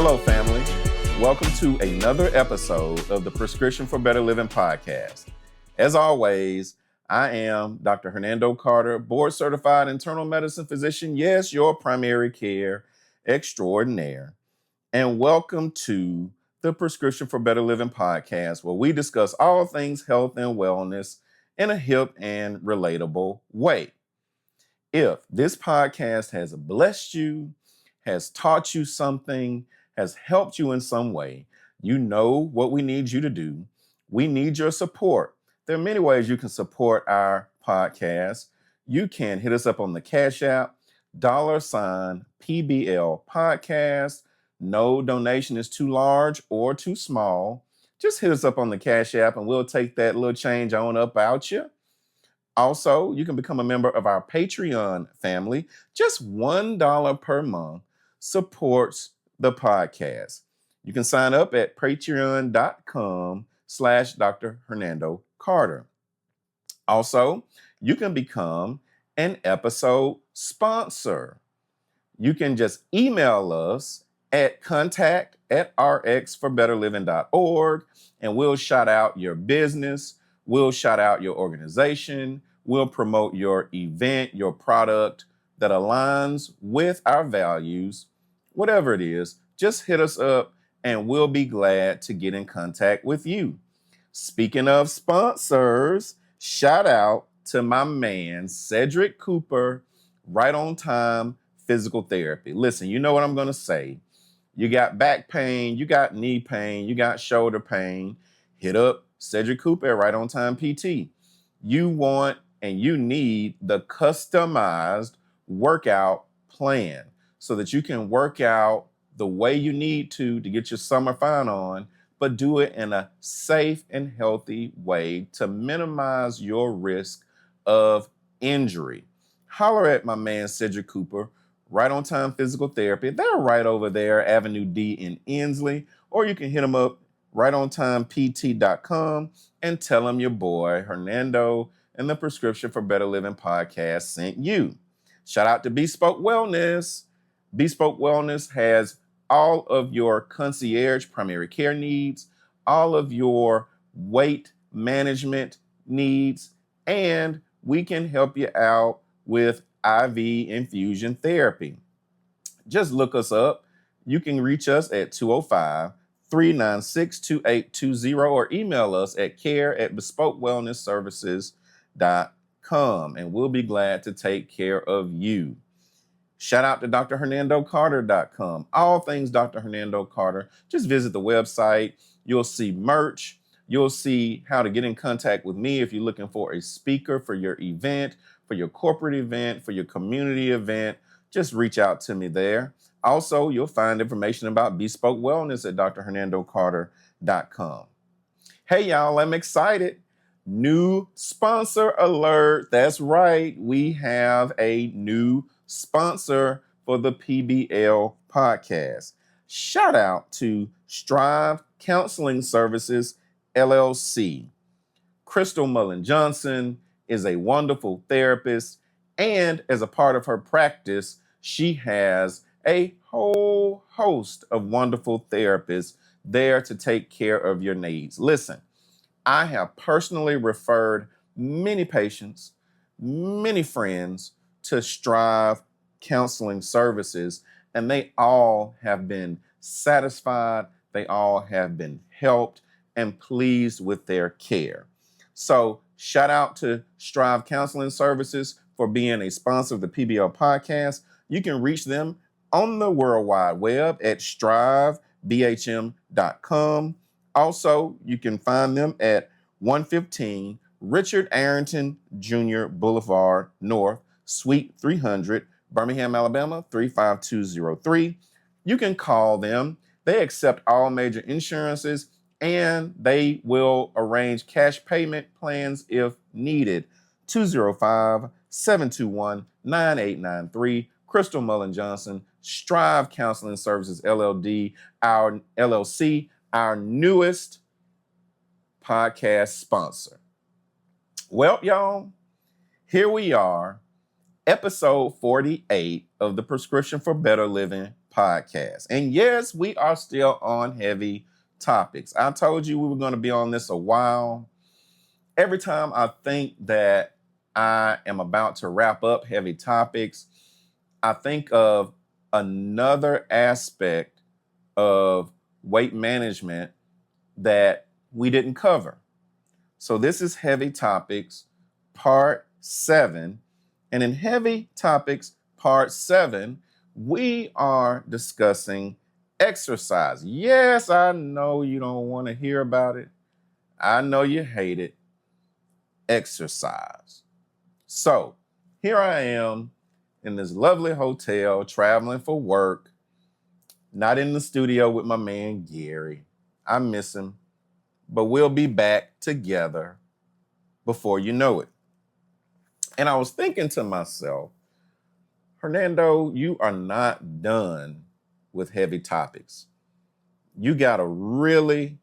Hello, family. Welcome to another episode of the Prescription for Better Living podcast. As always, I am Dr. Hernando Carter, board-certified internal medicine physician. Yes, your primary care extraordinaire. And welcome to the Prescription for Better Living podcast, where we discuss all things health and wellness in a hip and relatable way. If this podcast has blessed you, has taught you something, has helped you in some way, you know what we need you to do. We need your support. There are many ways you can support our podcast. You can hit us up on the Cash App, $PBL podcast. No donation is too large or too small. Just hit us up on the Cash App and we'll take that little change on up out you. Also, you can become a member of our Patreon family. Just $1 per month supports the podcast. You can sign up at patreon.com/Dr. Hernando Carter. Also, you can become an episode sponsor. You can just email us at contact@rxforbetterliving.org and we'll shout out your business. We'll shout out your organization. We'll promote your event, your product that aligns with our values. Whatever it is, just hit us up and we'll be glad to get in contact with you. Speaking of sponsors, shout out to my man, Cedric Cooper, Right On Time Physical Therapy. Listen, you know what I'm going to say. You got back pain, you got knee pain, you got shoulder pain. Hit up Cedric Cooper at Right On Time PT. You want and you need the customized workout plan so that you can work out the way you need to get your summer fun on, but do it in a safe and healthy way to minimize your risk of injury. Holler at my man Cedric Cooper, Right On Time Physical Therapy. They're right over there, Avenue D in Inslee, or you can hit them up rightontimept.com and tell them your boy Hernando and the Prescription for Better Living podcast sent you. Shout out to Bespoke Wellness. Bespoke Wellness has all of your concierge primary care needs, all of your weight management needs, and we can help you out with IV infusion therapy. Just look us up. You can reach us at 205-396-2820 or email us at care@bespokewellnessservices.com and we'll be glad to take care of you. Shout out to drhernandocarter.com. All things Dr. Hernando Carter. Just visit the website. You'll see merch. You'll see how to get in contact with me if you're looking for a speaker for your event, for your corporate event, for your community event. Just reach out to me there. Also, you'll find information about Bespoke Wellness at drhernandocarter.com. Hey, y'all, I'm excited. New sponsor alert. That's right. We have a new sponsor for the PBL podcast. Shout out to Strive Counseling Services, LLC. Crystal Mullen Johnson is a wonderful therapist, and as a part of her practice, she has a whole host of wonderful therapists there to take care of your needs. Listen, I have personally referred many patients, many friends to Strive Counseling Services, and they all have been satisfied. They all have been helped and pleased with their care. So shout out to Strive Counseling Services for being a sponsor of the PBL podcast. You can reach them on the World Wide Web at strivebhm.com. Also, you can find them at 115 Richard Arrington Jr. Boulevard North, Suite 300, Birmingham, Alabama, 35203. You can call them. They accept all major insurances, and they will arrange cash payment plans if needed. 205-721-9893. Crystal Mullen Johnson, Strive Counseling Services, LLC, our newest podcast sponsor. Well, y'all, here we are, episode 48 of the Prescription for Better Living podcast. And yes, we are still on heavy topics. I told you we were going to be on this a while. Every time I think that I am about to wrap up heavy topics, I think of another aspect of weight management that we didn't cover. So this is Heavy Topics, Part 7. And in Heavy Topics, Part 7, we are discussing exercise. Yes, I know you don't want to hear about it. I know you hate it. Exercise. So here I am in this lovely hotel, traveling for work, not in the studio with my man Gary. I miss him, but we'll be back together before you know it. And I was thinking to myself, Hernando, you are not done with heavy topics. You got to really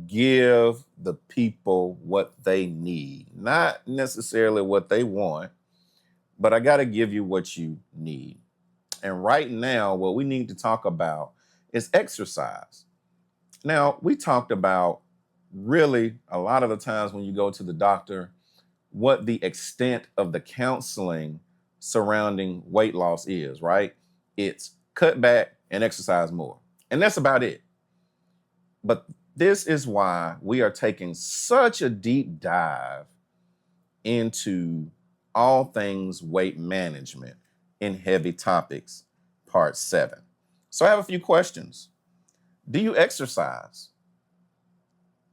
give the people what they need, not necessarily what they want, but I got to give you what you need. And right now, what we need to talk about is exercise. Now, we talked about really a lot of the times when you go to the doctor, what the extent of the counseling surrounding weight loss is, right? It's cut back and exercise more. And that's about it. But this is why we are taking such a deep dive into all things weight management in Heavy Topics, Part 7. So I have a few questions. Do you exercise?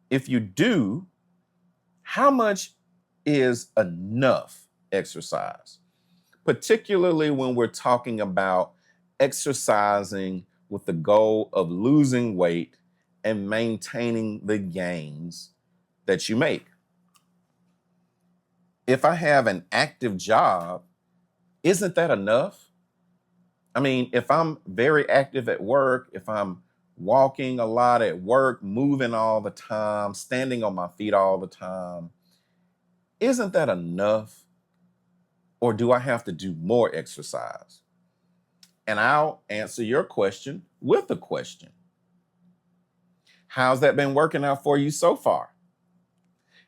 If you do, how much is enough exercise? Particularly when we're talking about exercising with the goal of losing weight and maintaining the gains that you make. If I have an active job, isn't that enough? I mean, if I'm very active at work, if I'm walking a lot at work, moving all the time, standing on my feet all the time, isn't that enough? Or do I have to do more exercise? And I'll answer your question with a question. How's that been working out for you so far?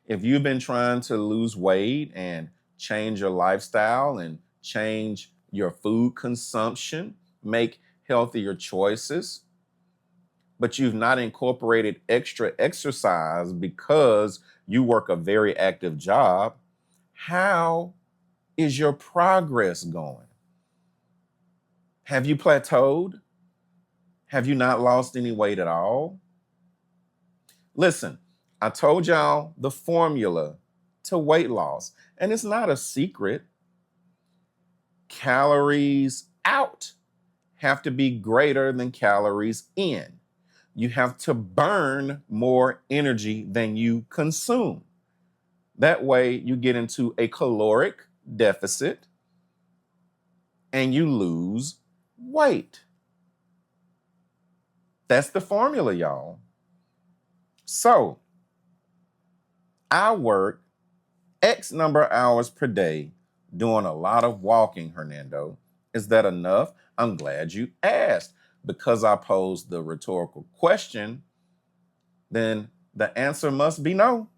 If you've been trying to lose weight and change your lifestyle and change your food consumption, make healthier choices, but you've not incorporated extra exercise because you work a very active job, how is your progress going? Have you plateaued? Have you not lost any weight at all? Listen, I told y'all the formula to weight loss, and it's not a secret. Calories out have to be greater than calories in. You have to burn more energy than you consume. That way, you get into a caloric deficit and you lose weight. That's the formula, y'all. So, I work X number of hours per day doing a lot of walking, Hernando. Is that enough? I'm glad you asked. Because I posed the rhetorical question, then the answer must be no.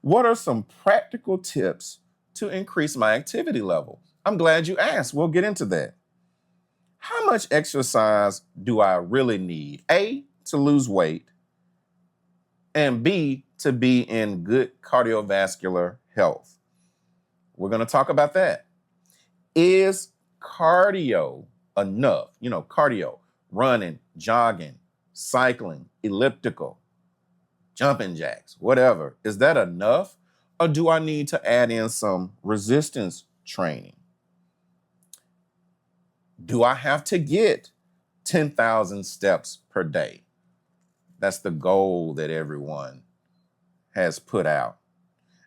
What are some practical tips to increase my activity level? I'm glad you asked. We'll get into that. How much exercise do I really need? A, to lose weight, and B, to be in good cardiovascular health. We're going to talk about that. Is cardio enough? You know, cardio, running, jogging, cycling, elliptical, jumping jacks, whatever. Is that enough? Or do I need to add in some resistance training? Do I have to get 10,000 steps per day? That's the goal that everyone has put out.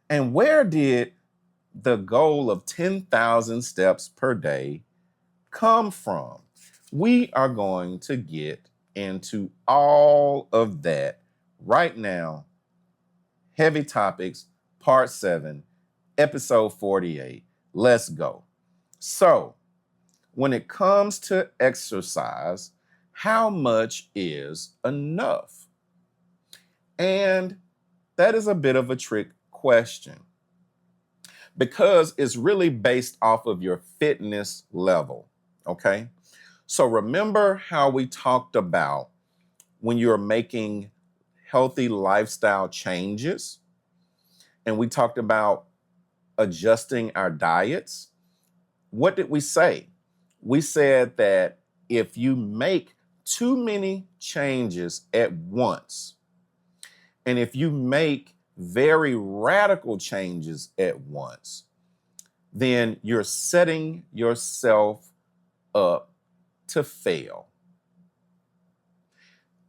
And where did the goal of 10,000 steps per day come from? We are going to get into all of that right now. Heavy Topics, Part 7, Episode 48. Let's go. So, when it comes to exercise, how much is enough? And that is a bit of a trick question because it's really based off of your fitness level. Okay. So remember how we talked about when you're making healthy lifestyle changes, and we talked about adjusting our diets. What did we say? We said that if you make too many changes at once, and if you make very radical changes at once, then you're setting yourself up to fail.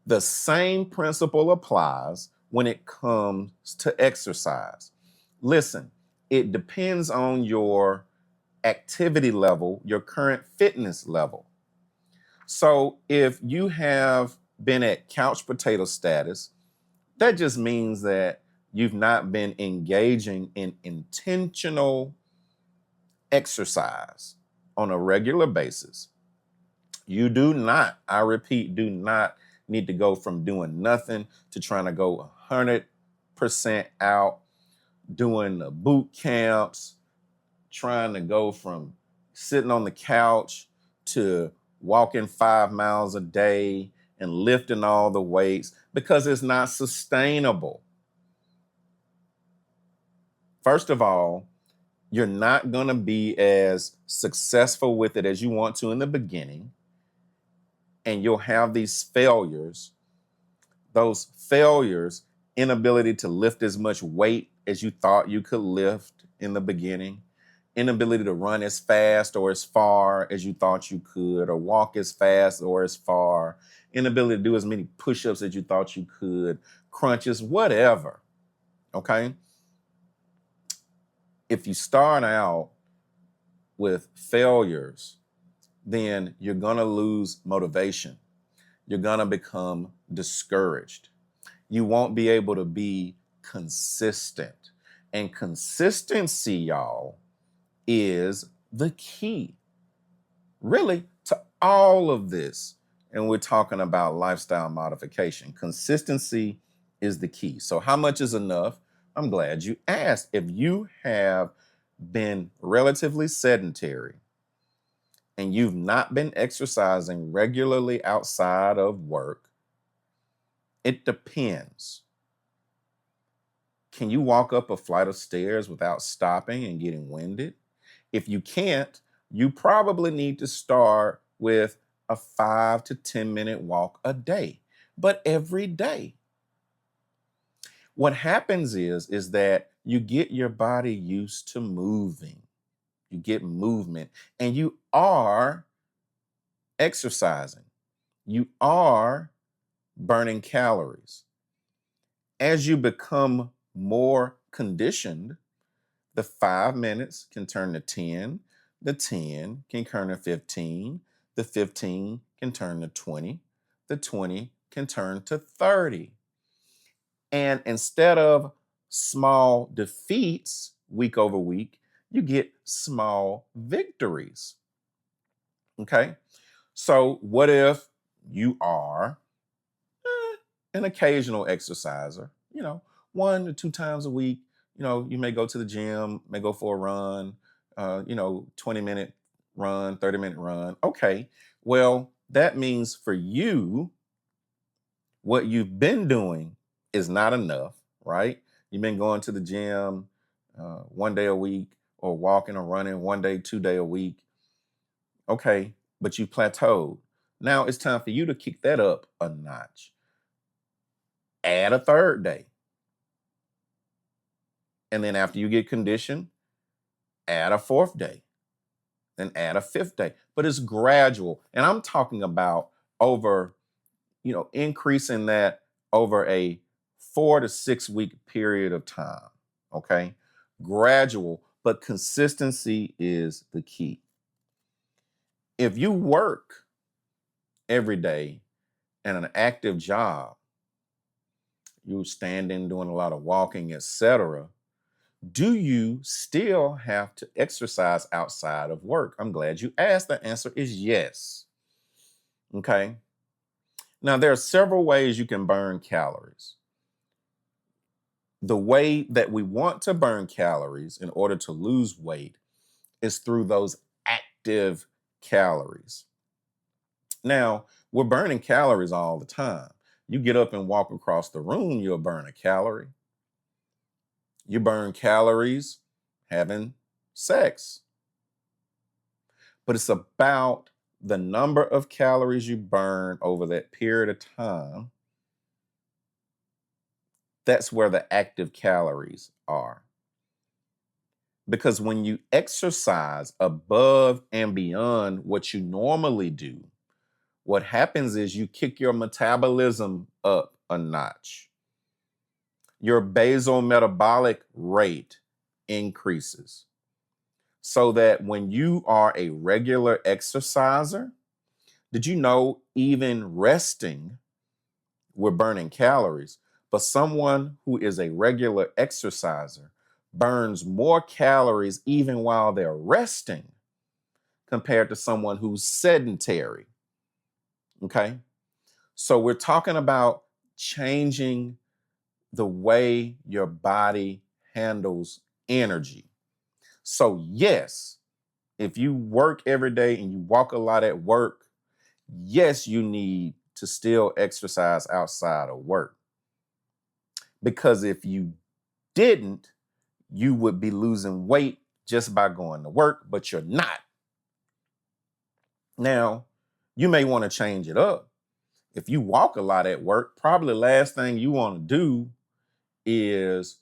The same principle applies when it comes to exercise. Listen, it depends on your activity level, your current fitness level. So if you have been at couch potato status, that just means that you've not been engaging in intentional exercise on a regular basis. You do not, I repeat, do not need to go from doing nothing to trying to go 100% out, doing the boot camps, trying to go from sitting on the couch to walking 5 miles a day and lifting all the weights, because it's not sustainable. First of all, you're not going to be as successful with it as you want to in the beginning, and you'll have these failures. Those failures, inability to lift as much weight as you thought you could lift in the beginning, inability to run as fast or as far as you thought you could, or walk as fast or as far, inability to do as many push-ups as you thought you could, crunches, whatever. Okay? If you start out with failures, then you're going to lose motivation. You're going to become discouraged. You won't be able to be consistent. And consistency, y'all, is the key, really, to all of this. And we're talking about lifestyle modification. Consistency is the key. So how much is enough? I'm glad you asked. If you have been relatively sedentary and you've not been exercising regularly outside of work, it depends. Can you walk up a flight of stairs without stopping and getting winded? If you can't, you probably need to start with a 5 to 10 minute walk a day, but every day. What happens is that you get your body used to moving. You get movement, and you are exercising. You are burning calories. As you become more conditioned, the 5 minutes can turn to 10, the 10 can turn to 15, the 15 can turn to 20, the 20 can turn to 30. And instead of small defeats week over week, you get small victories. Okay? So, what if you are an occasional exerciser? 1 to 2 times a week. You may go to the gym, may go for a run, 20-minute run, 30-minute run. Okay. Well, that means for you, what you've been doing is not enough, right? You've been going to the gym 1 day a week, or walking or running 1 day, 2 day a week. Okay. But you plateaued. Now it's time for you to kick that up a notch. Add a third day. And then after you get conditioned, add a fourth day, then add a fifth day. But it's gradual. And I'm talking about over, increasing that over a 4 to 6 week period of time. Okay. Gradual, but consistency is the key. If you work every day in an active job, you're standing, doing a lot of walking, etc., Do you still have to exercise outside of work? I'm glad you asked. The answer is yes. Okay. Now, there are several ways you can burn calories. The way that we want to burn calories in order to lose weight is through those active calories. Now, we're burning calories all the time. You get up and walk across the room, you'll burn a calorie. You burn calories having sex. But it's about the number of calories you burn over that period of time. That's where the active calories are. Because when you exercise above and beyond what you normally do, what happens is you kick your metabolism up a notch. Your basal metabolic rate increases. So that when you are a regular exerciser, did you know even resting, we're burning calories? But someone who is a regular exerciser burns more calories even while they're resting compared to someone who's sedentary. Okay. So we're talking about changing the way your body handles energy. So, yes, if you work every day and you walk a lot at work, yes, you need to still exercise outside of work. Because if you didn't, you would be losing weight just by going to work, but you're not. Now, you may want to change it up. If you walk a lot at work, probably the last thing you want to do is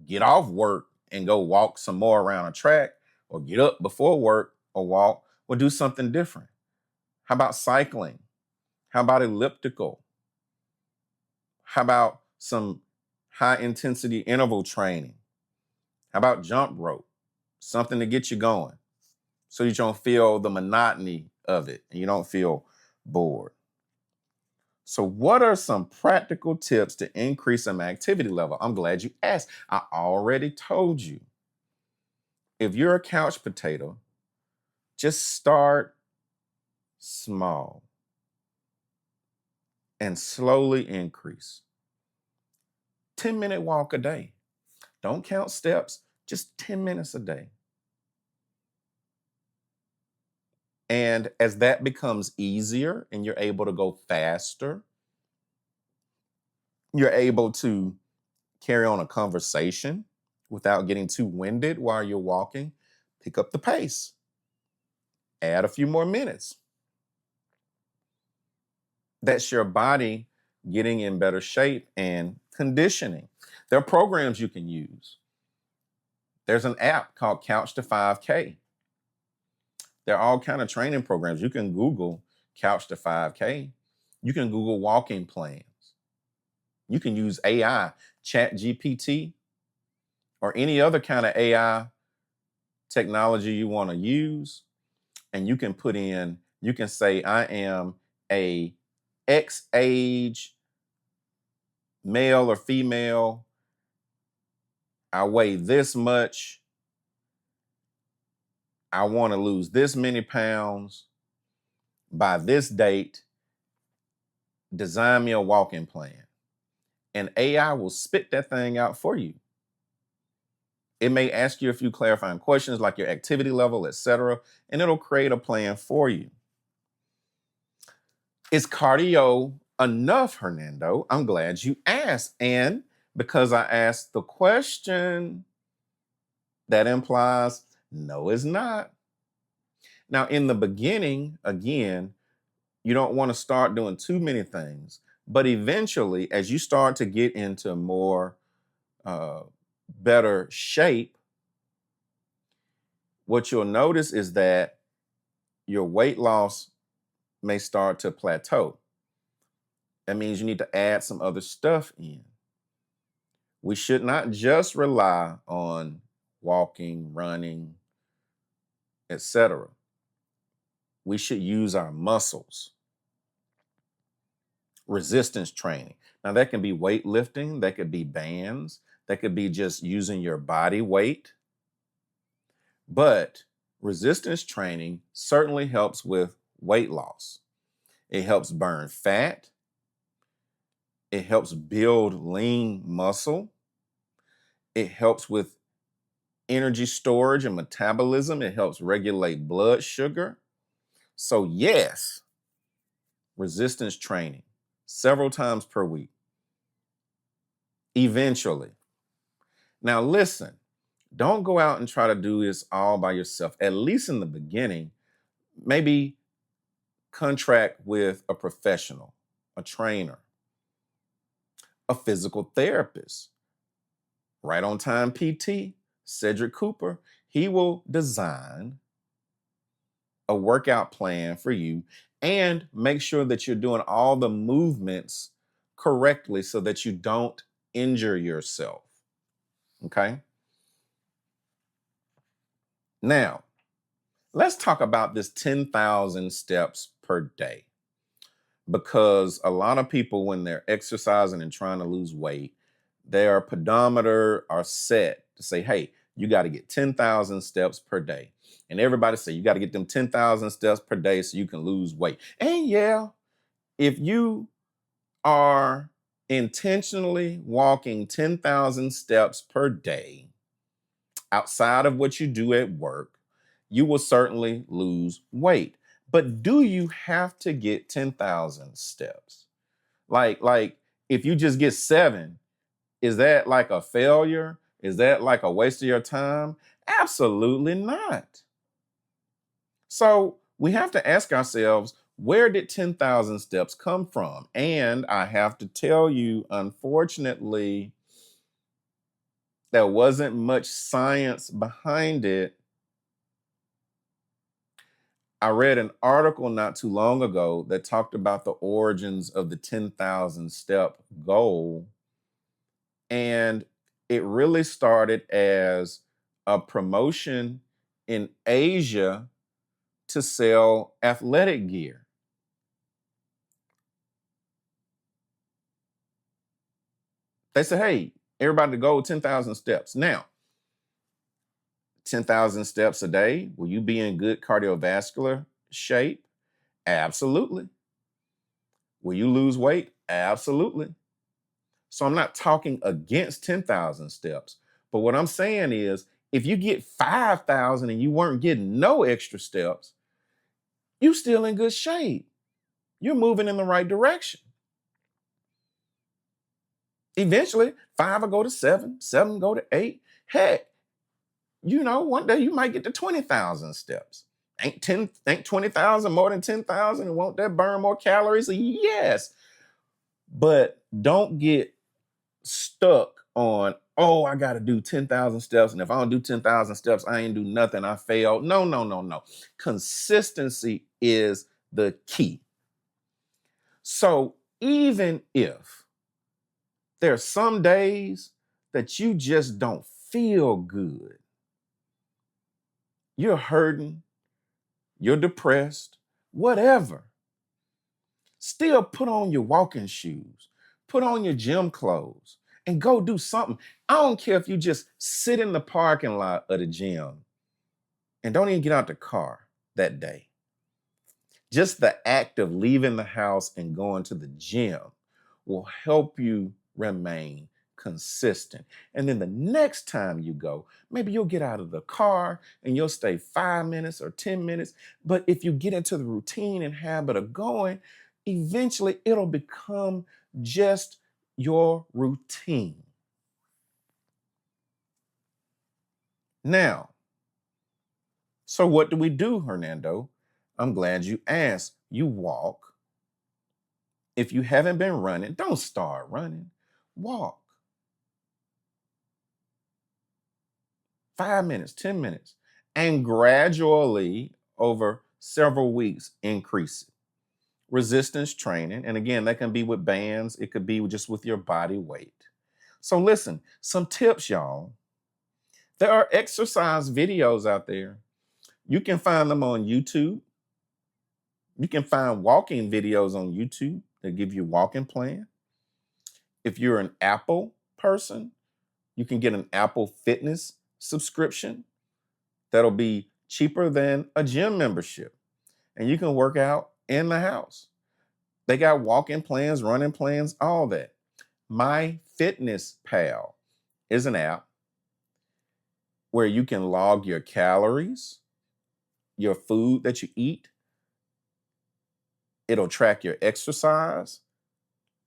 get off work and go walk some more around a track, or get up before work or walk, or do something different. How about cycling? How about elliptical? How about some high intensity interval training? How about jump rope? Something to get you going so you don't feel the monotony of it and you don't feel bored. So, what are some practical tips to increase some activity level? I'm glad you asked. I already told you. If you're a couch potato, just start small and slowly increase. 10-minute walk a day. Don't count steps, just 10 minutes a day. And as that becomes easier and you're able to go faster, you're able to carry on a conversation without getting too winded while you're walking, pick up the pace, add a few more minutes. That's your body getting in better shape and conditioning. There are programs you can use. There's an app called Couch to 5K. There are all kind of training programs. You can Google Couch to 5K. You can Google walking plans. You can use AI, Chat GPT, or any other kind of AI technology you want to use. And you can put in, you can say, I am a X age male or female. I weigh this much. I want to lose this many pounds by this date. Design me a walking plan. And AI will spit that thing out for you. It may ask you a few clarifying questions like your activity level, etc., and it'll create a plan for you. Is cardio enough, Hernando? I'm glad you asked. And because I asked the question, that implies no, it's not. Now, in the beginning, again, you don't want to start doing too many things. But eventually, as you start to get into more better shape, what you'll notice is that your weight loss may start to plateau. That means you need to add some other stuff in. We should not just rely on walking, running, etc. We should use our muscles. Resistance training. Now, that can be weightlifting, that could be bands, That could be just using your body weight. But resistance training certainly helps with weight loss. It helps burn fat. It helps build lean muscle. It helps with energy storage and metabolism. It helps regulate blood sugar. So, yes, resistance training several times per week. Eventually. Now, listen, don't go out and try to do this all by yourself, at least in the beginning. Maybe contract with a professional, a trainer, a physical therapist. Right on Time PT, Cedric Cooper, he will design a workout plan for you and make sure that you're doing all the movements correctly so that you don't injure yourself. Okay? Now, let's talk about this 10,000 steps per day. Because a lot of people, when they're exercising and trying to lose weight, their pedometer are set to say, hey, you got to get 10,000 steps per day. And everybody say you got to get them 10,000 steps per day so you can lose weight. And yeah, if you are intentionally walking 10,000 steps per day outside of what you do at work, you will certainly lose weight. But do you have to get 10,000 steps? Like if you just get 7, is that like a failure? Is that like a waste of your time? Absolutely not. So we have to ask ourselves, where did 10,000 steps come from? And I have to tell you, unfortunately, there wasn't much science behind it. I read an article not too long ago that talked about the origins of the 10,000 step goal. And it really started as a promotion in Asia to sell athletic gear. They said, hey, everybody to go 10,000 steps. Now, 10,000 steps a day, will you be in good cardiovascular shape? Absolutely. Will you lose weight? Absolutely. So I'm not talking against 10,000 steps. But what I'm saying is, if you get 5,000 and you weren't getting no extra steps, you're still in good shape. You're moving in the right direction. Eventually, 5 will go to 7, 7 go to 8. Heck, one day you might get to 20,000 steps. Ain't 20,000 more than 10,000? And won't that burn more calories? Yes. But don't get stuck on, oh, I got to do 10,000 steps. And if I don't do 10,000 steps, I ain't do nothing. I failed. No, no, no, no. Consistency is the key. So even if there are some days that you just don't feel good, you're hurting, you're depressed, whatever, still put on your walking shoes, put on your gym clothes, and go do something. I don't care if you just sit in the parking lot of the gym and don't even get out the car that day. Just the act of leaving the house and going to the gym will help you remain consistent. And then the next time you go, maybe you'll get out of the car and you'll stay 5 minutes or 10 minutes. But if you get into the routine and habit of going, eventually it'll become just your routine. Now, so what do we do, Hernando? I'm glad you asked. You walk. If you haven't been running, don't start running. Walk. 5 minutes, 10 minutes, and gradually over several weeks increase it. Resistance training, and again, that can be with bands, it could be just with your body weight. So listen, some tips, y'all. There are exercise videos out there. You can find them on YouTube. You can find walking videos on YouTube that give you a walking plan. If you're an Apple person, You can get an Apple Fitness subscription that'll be cheaper than a gym membership. And you can work out in the house. They got walking plans, running plans, all that. MyFitnessPal is an app where you can log your calories, your food that you eat. It'll track your exercise,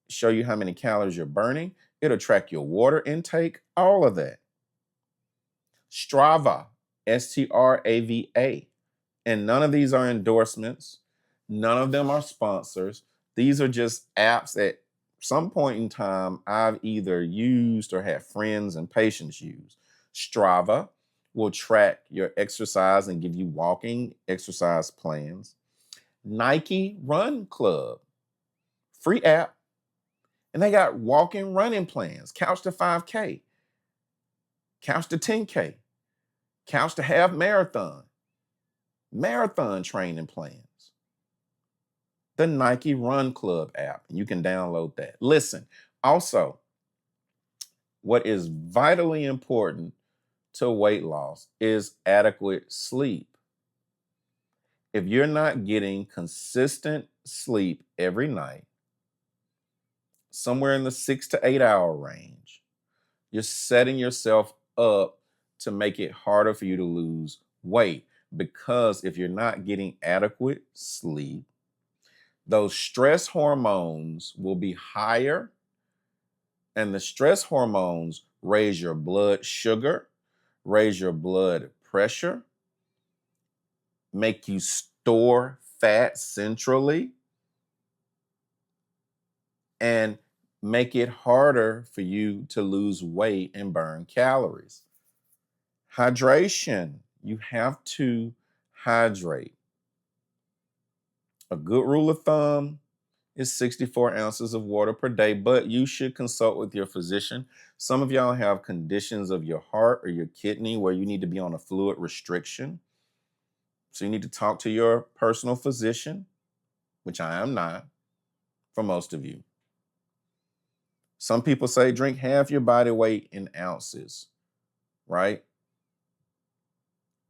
show you how many calories you're burning. It'll track your water intake, all of that. Strava, Strava. And none of these are endorsements. None of them are sponsors. These are just apps at some point in time I've either used or had friends and patients use. Strava will track your exercise and give you walking exercise plans. Nike Run Club, free app. And they got walking running plans, couch to 5K, couch to 10K, couch to half marathon, marathon training plans. The Nike Run Club app. You can download that. Listen, also, what is vitally important to weight loss is adequate sleep. If you're not getting consistent sleep every night, somewhere in the 6 to 8 hour range, you're setting yourself up to make it harder for you to lose weight. Because if you're not getting adequate sleep, those stress hormones will be higher, and the stress hormones raise your blood sugar, raise your blood pressure, make you store fat centrally, and make it harder for you to lose weight and burn calories. Hydration. You have to hydrate. A good rule of thumb is 64 ounces of water per day, but you should consult with your physician. Some of y'all have conditions of your heart or your kidney where you need to be on a fluid restriction. So you need to talk to your personal physician, which I am not, for most of you. Some people say drink half your body weight in ounces, right?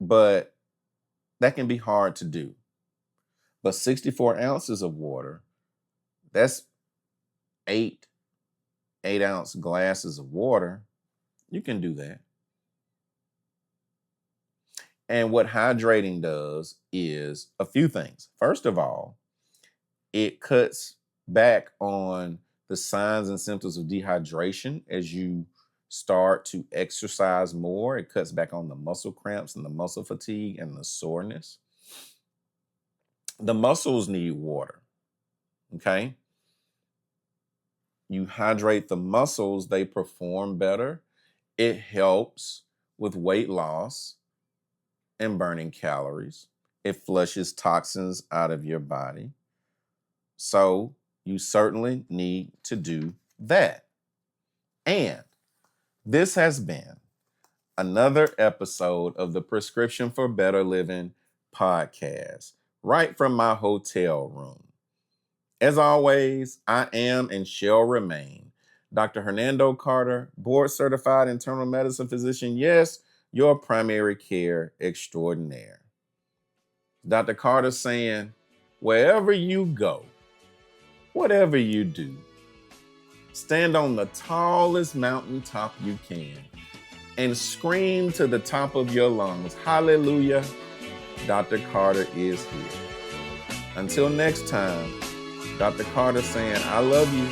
But that can be hard to do. But 64 ounces of water, that's 8-ounce glasses of water. You can do that. And what hydrating does is a few things. First of all, it cuts back on the signs and symptoms of dehydration as you start to exercise more. It cuts back on the muscle cramps and the muscle fatigue and the soreness. The muscles need water, okay? You hydrate the muscles, they perform better. It helps with weight loss and burning calories. It flushes toxins out of your body. So you certainly need to do that. And this has been another episode of the Prescription for Better Living podcast, right from my hotel room. As always, I am and shall remain Dr. Hernando Carter, board-certified internal medicine physician. Yes, your primary care extraordinaire. Dr. Carter saying, wherever you go, whatever you do, stand on the tallest mountaintop you can and scream to the top of your lungs, hallelujah, Dr. Carter is here. Until next time, Dr. Carter saying, I love you.